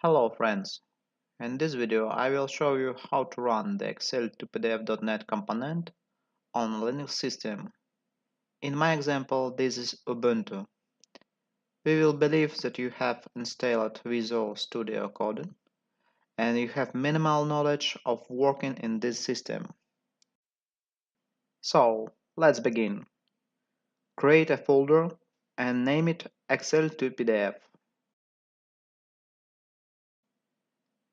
Hello friends, in this video I will show you how to run the Excel-to-PDF.NET component on a Linux system. In my example, this is Ubuntu. We will believe that you have installed Visual Studio Code and you have minimal knowledge of working in this system. So, let's begin. Create a folder and name it Excel-to-PDF.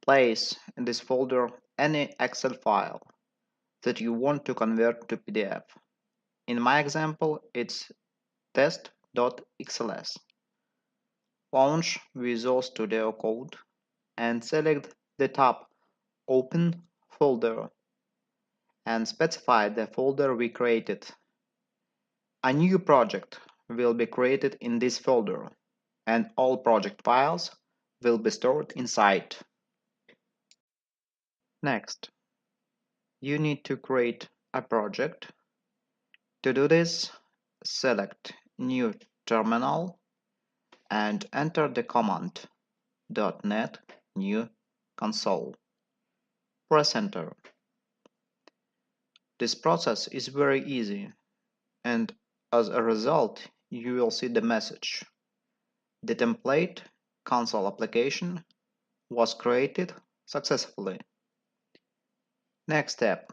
Place in this folder any Excel file that you want to convert to PDF. In my example, it's test.xls. Launch Visual Studio Code and select the tab Open Folder and specify the folder we created. A new project will be created in this folder and all project files will be stored inside. Next, you need to create a project. To do this, select New Terminal and enter the command .NET new console. Press enter. This process is very easy, and as a result you will see the message: the template console application was created successfully. Next step,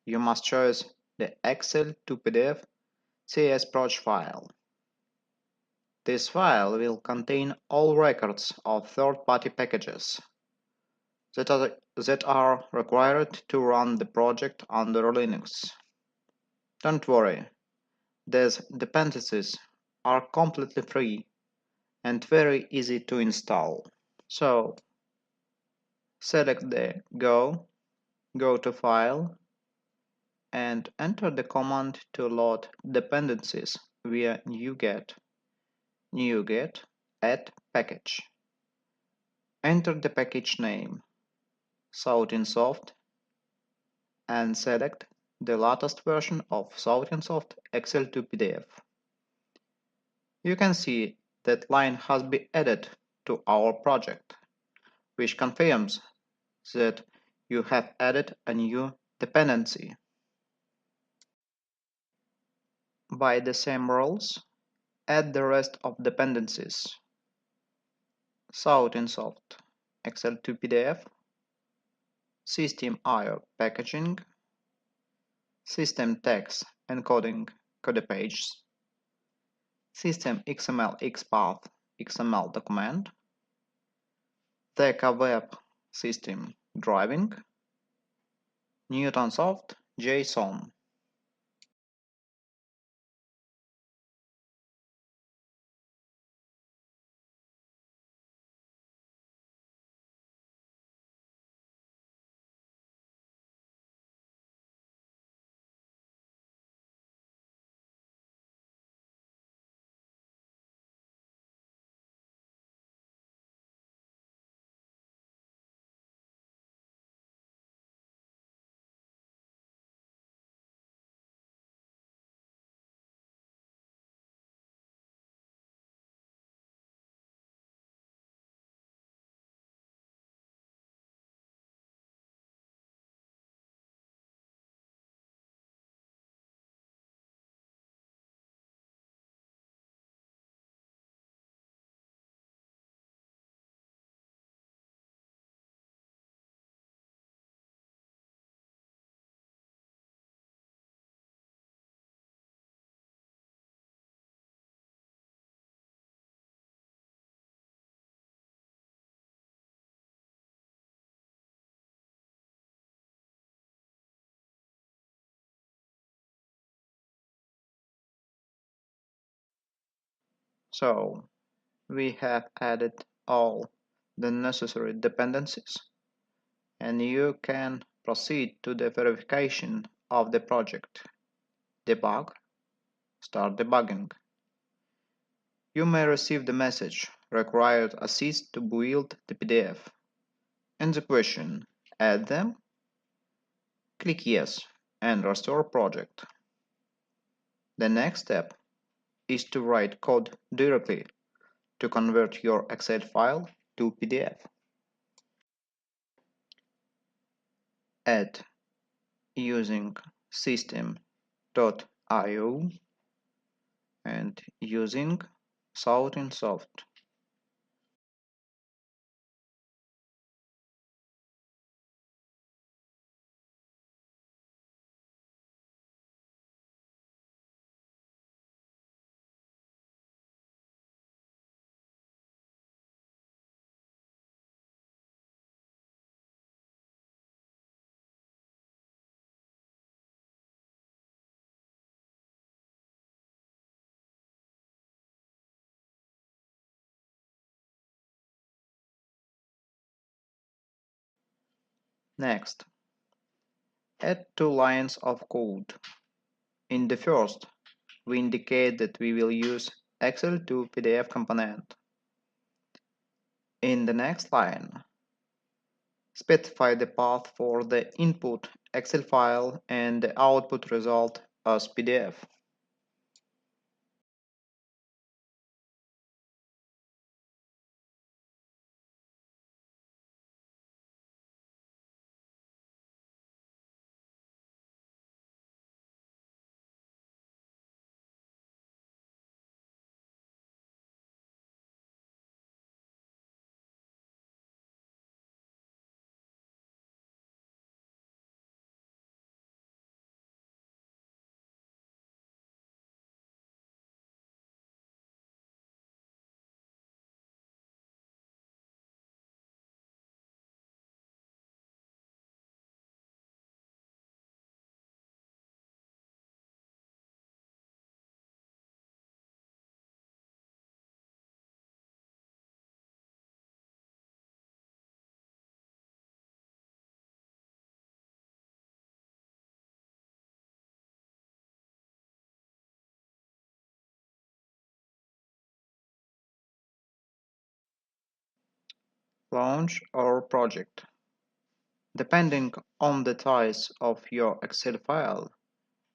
you must choose the Excel to PDF CS project file. This file will contain all records of third-party packages that are required to run the project under Linux. Don't worry, these dependencies are completely free and very easy to install. So, select the Go to File, and enter the command to load dependencies via NuGet add package. Enter the package name sautinsoft and select the latest version of sautinsoft.XLToPDF. You can see that line has been added to our project, which confirms that you have added a new dependency. By the same rules, add the rest of dependencies: sautinsoft.XLToPDF, System.io packaging, System.Text.Encoding.CodePages, System.Xml.XPath.XmlDocument, ZKWeb.System.Drawing, Newtonsoft.Json. So, we have added all the necessary dependencies, and you can proceed to the verification of the project. Debug, start debugging. You may receive the message required assist to build the PDF. In the question, add them? Click yes and restore project. The next step is to write code directly to convert your Excel file to PDF. Add using System.io and using Sautinsoft. Next, add 2 lines of code. In the first, we indicate that we will use Excel to PDF component. In the next line, specify the path for the input Excel file and the output result as PDF. Launch our project. Depending on the size of your Excel file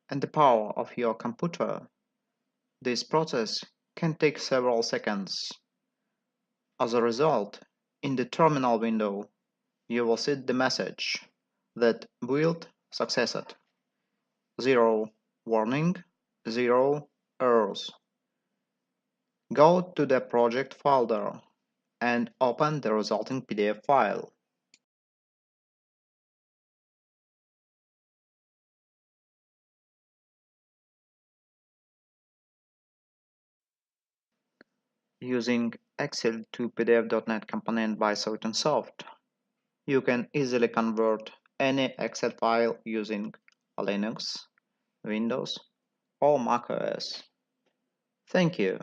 and the power of your computer, this process can take several seconds. As a result, in the terminal window, you will see the message that build succeeded. 0 warning, 0 errors. Go to the project folder and open the resulting PDF file. Using Excel to PDF.NET component by Sautinsoft, you can easily convert any Excel file using Linux, Windows, or macOS. Thank you.